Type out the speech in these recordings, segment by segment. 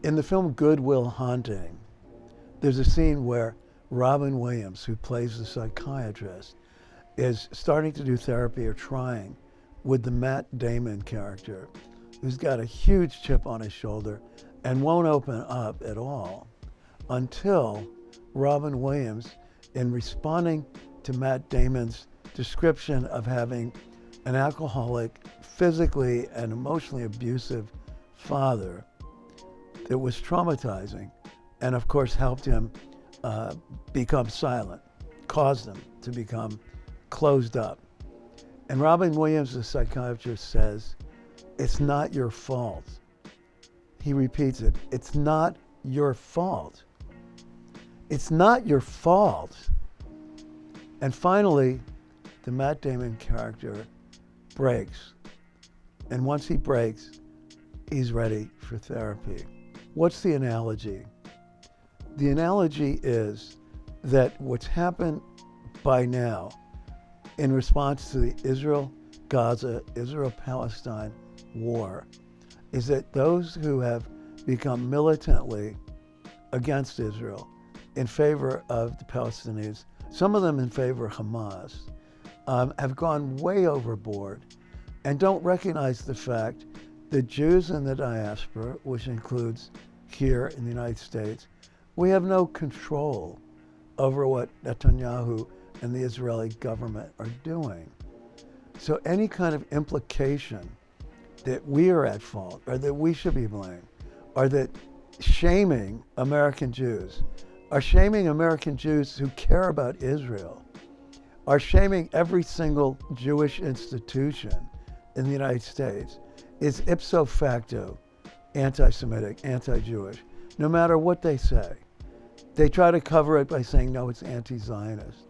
In the film Good Will Hunting, there's a scene where Robin Williams, who plays the psychiatrist, is starting to do therapy or trying with the Matt Damon character, who's got a huge chip on his shoulder and won't open up at all until Robin Williams, in responding to Matt Damon's description of having an alcoholic, physically and emotionally abusive father that was traumatizing, and of course helped him become silent, caused him to become closed up. And Robin Williams, the psychiatrist, says, "It's not your fault." He repeats it, "It's not your fault. It's not your fault." And finally, the Matt Damon character breaks. And once he breaks, he's ready for therapy. What's the analogy? The analogy is that what's happened by now in response to the Israel-Gaza, Israel-Palestine war is that those who have become militantly against Israel, in favor of the Palestinians, some of them in favor of Hamas, have gone way overboard and don't recognize the fact that Jews in the diaspora, which includes here in the United States, we have no control over what Netanyahu and the Israeli government are doing. So any kind of implication that we are at fault or that we should be blamed, or that shaming American Jews, are shaming American Jews who care about Israel, are shaming every single Jewish institution in the United States, is ipso facto anti-Semitic, anti-Jewish, no matter what they say. They try to cover it by saying, no, it's anti-Zionist.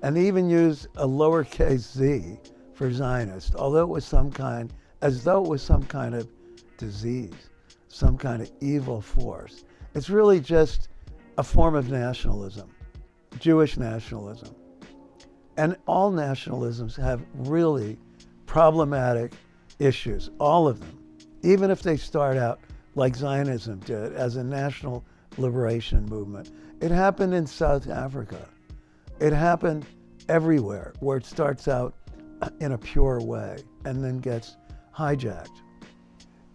And they even use a lowercase z for Zionist, although it was some kind, as though it was some kind of disease, some kind of evil force. It's really just a form of nationalism, Jewish nationalism. And all nationalisms have really problematic issues, all of them, even if they start out like Zionism did as a national liberation movement. It happened in South Africa. It happened everywhere where it starts out in a pure way and then gets hijacked.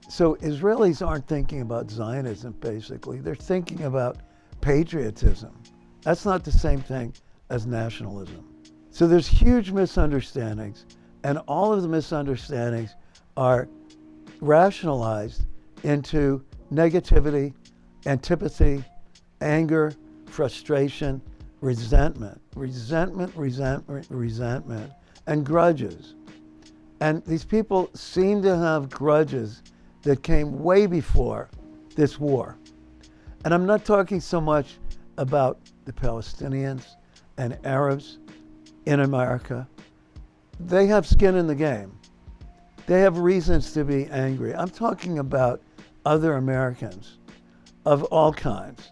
So Israelis aren't thinking about Zionism, basically. They're thinking about patriotism. That's not the same thing as nationalism. So there's huge misunderstandings, and all of the misunderstandings are rationalized into negativity, antipathy, anger, frustration, resentment, and grudges. And these people seem to have grudges that came way before this war. And I'm not talking so much about the Palestinians and Arabs in America. They have skin in the game. They have reasons to be angry. I'm talking about other Americans of all kinds.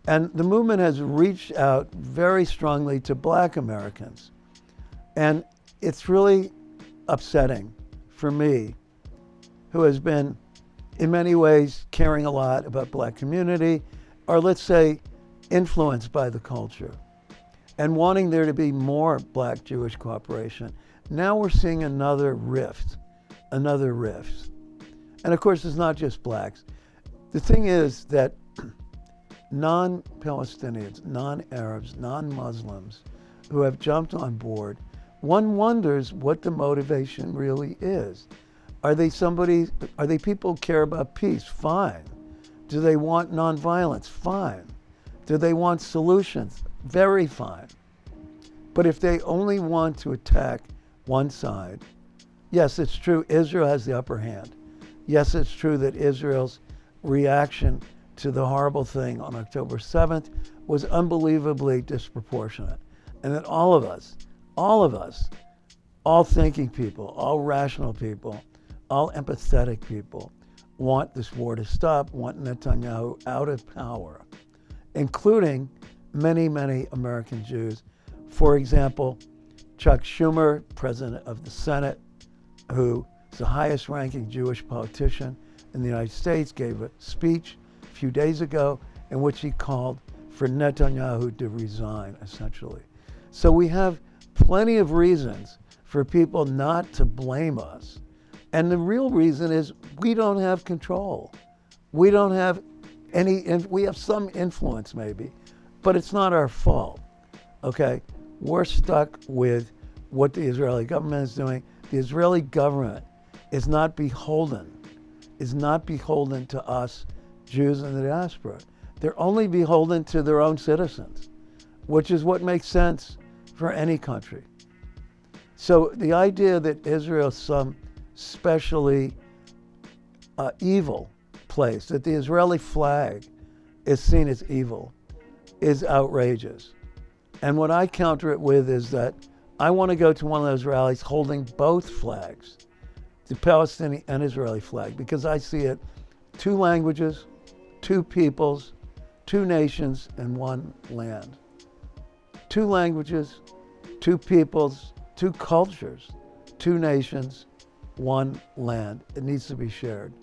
And the movement has reached out very strongly to Black Americans. And it's really upsetting for me, who has been in many ways caring a lot about Black community, or let's say influenced by the culture, and wanting there to be more Black Jewish cooperation. Now we're seeing another rift. And of course, it's not just Blacks. The thing is that non-Palestinians, non-Arabs, non-Muslims who have jumped on board, one wonders what the motivation really is. Are they people who care about peace? Fine. Do they want nonviolence? Fine. Do they want solutions? Very fine. But if they only want to attack one side, yes, it's true, Israel has the upper hand. Yes, it's true that Israel's reaction to the horrible thing on October 7th was unbelievably disproportionate. And that all of us, all thinking people, all rational people, all empathetic people want this war to stop, want Netanyahu out of power, including many, many American Jews. For example, Chuck Schumer, president of the Senate, who is the highest ranking Jewish politician in the United States, gave a speech a few days ago in which he called for Netanyahu to resign, essentially. So we have plenty of reasons for people not to blame us. And the real reason is we don't have control. We don't have we have some influence maybe, but it's not our fault, okay? We're stuck with what the Israeli government is doing. The Israeli government is not beholden to us Jews in the diaspora. They're only beholden to their own citizens, which is what makes sense for any country. So the idea that Israel is some specially evil place, that the Israeli flag is seen as evil, is outrageous. And what I counter it with is that I want to go to one of those rallies holding both flags, the Palestinian and Israeli flag, because I see it 2 languages, 2 peoples, 2 nations, and 1 land. 2 languages, 2 peoples, 2 cultures, 2 nations, 1 land. It needs to be shared.